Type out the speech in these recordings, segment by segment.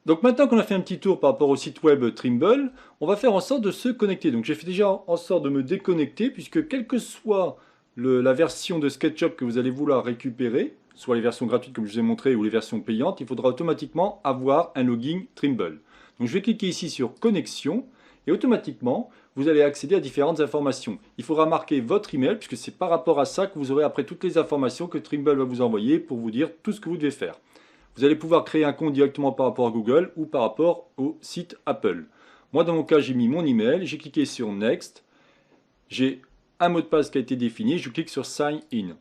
Donc maintenant qu'on a fait un petit tour par rapport au site web Trimble, on va faire en sorte de se connecter. Donc j'ai fait déjà en sorte de me déconnecter puisque quelle que soit la version de SketchUp que vous allez vouloir récupérer, soit les versions gratuites comme je vous ai montré ou les versions payantes, il faudra automatiquement avoir un login Trimble. Donc je vais cliquer ici sur connexion et automatiquement vous allez accéder à différentes informations. Il faudra marquer votre email puisque c'est par rapport à ça que vous aurez après toutes les informations que Trimble va vous envoyer pour vous dire tout ce que vous devez faire. Vous allez pouvoir créer un compte directement par rapport à Google ou par rapport au site Apple. Moi, dans mon cas, j'ai mis mon email, j'ai cliqué sur Next, j'ai un mot de passe qui a été défini, je clique sur Sign In.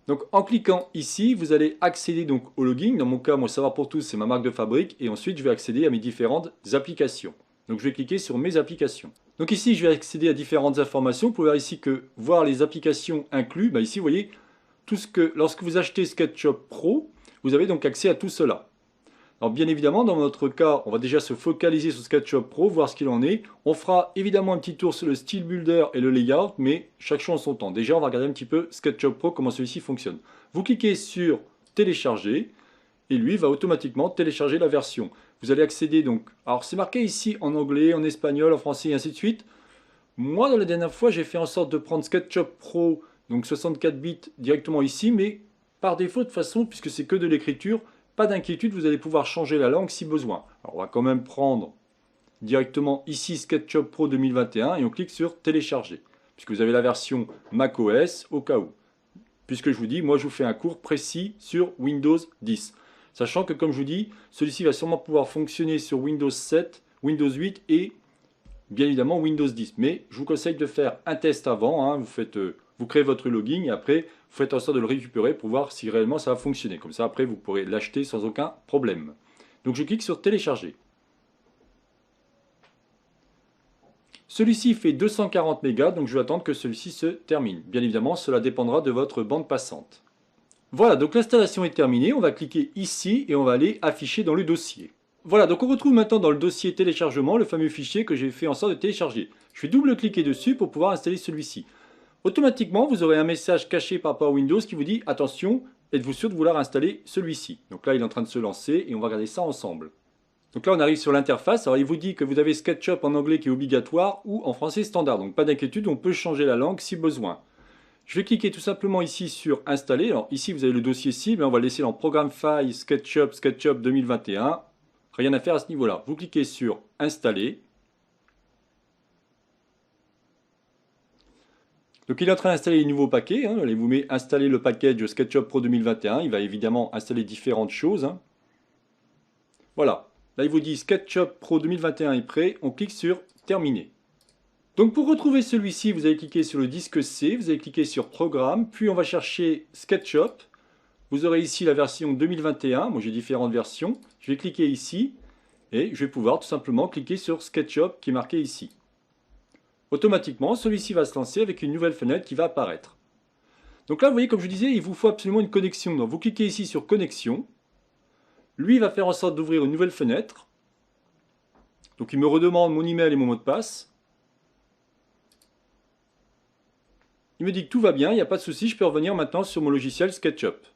Donc, en cliquant ici, vous allez accéder donc au login. Dans mon cas, moi, Savoir pour tous, c'est ma marque de fabrique. Et ensuite, je vais accéder à mes différentes applications. Donc, je vais cliquer sur mes applications. Donc ici, je vais accéder à différentes informations. Vous pouvez voir ici que voir les applications inclus. Ici, vous voyez, tout ce que, lorsque vous achetez SketchUp Pro, vous avez donc accès à tout cela. Alors bien évidemment, dans notre cas, on va déjà se focaliser sur SketchUp Pro, voir ce qu'il en est. On fera évidemment un petit tour sur le Style Builder et le Layout, mais chaque chose en son temps. Déjà, on va regarder un petit peu SketchUp Pro, comment celui-ci fonctionne. Vous cliquez sur Télécharger, et lui va automatiquement télécharger la version. Vous allez accéder donc... Alors c'est marqué ici en anglais, en espagnol, en français et ainsi de suite. Moi, dans la dernière fois, j'ai fait en sorte de prendre SketchUp Pro, donc 64 bits, directement ici, mais par défaut, de toute façon, puisque c'est que de l'écriture, pas d'inquiétude, vous allez pouvoir changer la langue si besoin. Alors, on va quand même prendre directement ici SketchUp Pro 2021 et on clique sur Télécharger, puisque vous avez la version macOS au cas où. Puisque je vous dis, moi je vous fais un cours précis sur Windows 10. Sachant que, comme je vous dis, celui-ci va sûrement pouvoir fonctionner sur Windows 7, Windows 8 et bien évidemment Windows 10. Mais je vous conseille de faire un test avant. Hein. Vous créez votre login et après, vous faites en sorte de le récupérer pour voir si réellement ça va fonctionner. Comme ça, après, vous pourrez l'acheter sans aucun problème. Donc, je clique sur Télécharger. Celui-ci fait 240 mégas, donc je vais attendre que celui-ci se termine. Bien évidemment, cela dépendra de votre bande passante. Voilà, donc l'installation est terminée. On va cliquer ici et on va aller afficher dans le dossier. Voilà, donc on retrouve maintenant dans le dossier téléchargement le fameux fichier que j'ai fait en sorte de télécharger. Je vais double-cliquer dessus pour pouvoir installer celui-ci. Automatiquement, vous aurez un message caché par rapport à Windows qui vous dit « Attention, êtes-vous sûr de vouloir installer celui-ci » Donc là, il est en train de se lancer et on va regarder ça ensemble. Donc là, on arrive sur l'interface. Alors, il vous dit que vous avez SketchUp en anglais qui est obligatoire ou en français standard. Donc, pas d'inquiétude, on peut changer la langue si besoin. Je vais cliquer tout simplement ici sur Installer. Alors, ici, vous avez le dossier cible. On va le laisser dans Programme File SketchUp, SketchUp 2021. Rien à faire à ce niveau-là. Vous cliquez sur Installer. Donc il est en train d'installer les nouveaux paquets. Hein. Vous met installer le package SketchUp Pro 2021. Il va évidemment installer différentes choses. Hein. Voilà. Là, il vous dit SketchUp Pro 2021 est prêt. On clique sur Terminer. Donc pour retrouver celui-ci, vous allez cliquer sur le disque C. Vous allez cliquer sur Programme. Puis on va chercher SketchUp. Vous aurez ici la version 2021. Moi, j'ai différentes versions. Je vais cliquer ici. Et je vais pouvoir tout simplement cliquer sur SketchUp qui est marqué ici. Automatiquement, celui-ci va se lancer avec une nouvelle fenêtre qui va apparaître. Donc là, vous voyez, comme je disais, il vous faut absolument une connexion. Donc vous cliquez ici sur Connexion. Lui va faire en sorte d'ouvrir une nouvelle fenêtre. Donc il me redemande mon email et mon mot de passe. Il me dit que tout va bien, il n'y a pas de souci, je peux revenir maintenant sur mon logiciel SketchUp.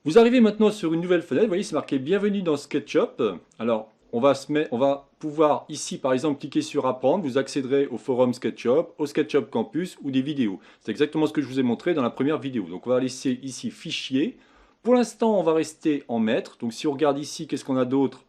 Vous arrivez maintenant sur une nouvelle fenêtre, vous voyez, c'est marqué Bienvenue dans SketchUp. Alors, on va pouvoir ici, par exemple, cliquer sur Apprendre. Vous accéderez au forum SketchUp, au SketchUp Campus ou des vidéos. C'est exactement ce que je vous ai montré dans la première vidéo. Donc, on va laisser ici Fichier. Pour l'instant, on va rester en Maître. Donc, si on regarde ici, qu'est-ce qu'on a d'autre?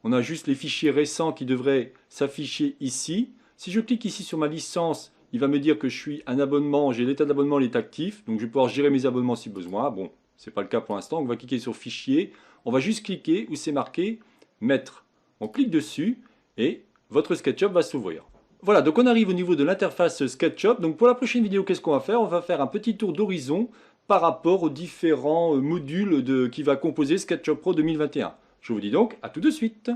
On a juste les fichiers récents qui devraient s'afficher ici. Si je clique ici sur ma licence, il va me dire que je suis un abonnement. J'ai l'état d'abonnement, il est actif. Donc, je vais pouvoir gérer mes abonnements si besoin. Bon, ce n'est pas le cas pour l'instant. On va cliquer sur Fichier. On va juste cliquer où c'est marqué Maître. On clique dessus et votre SketchUp va s'ouvrir. Voilà, donc on arrive au niveau de l'interface SketchUp. Donc pour la prochaine vidéo, qu'est-ce qu'on va faire? On va faire un petit tour d'horizon par rapport aux différents modules qui va composer SketchUp Pro 2021. Je vous dis donc à tout de suite.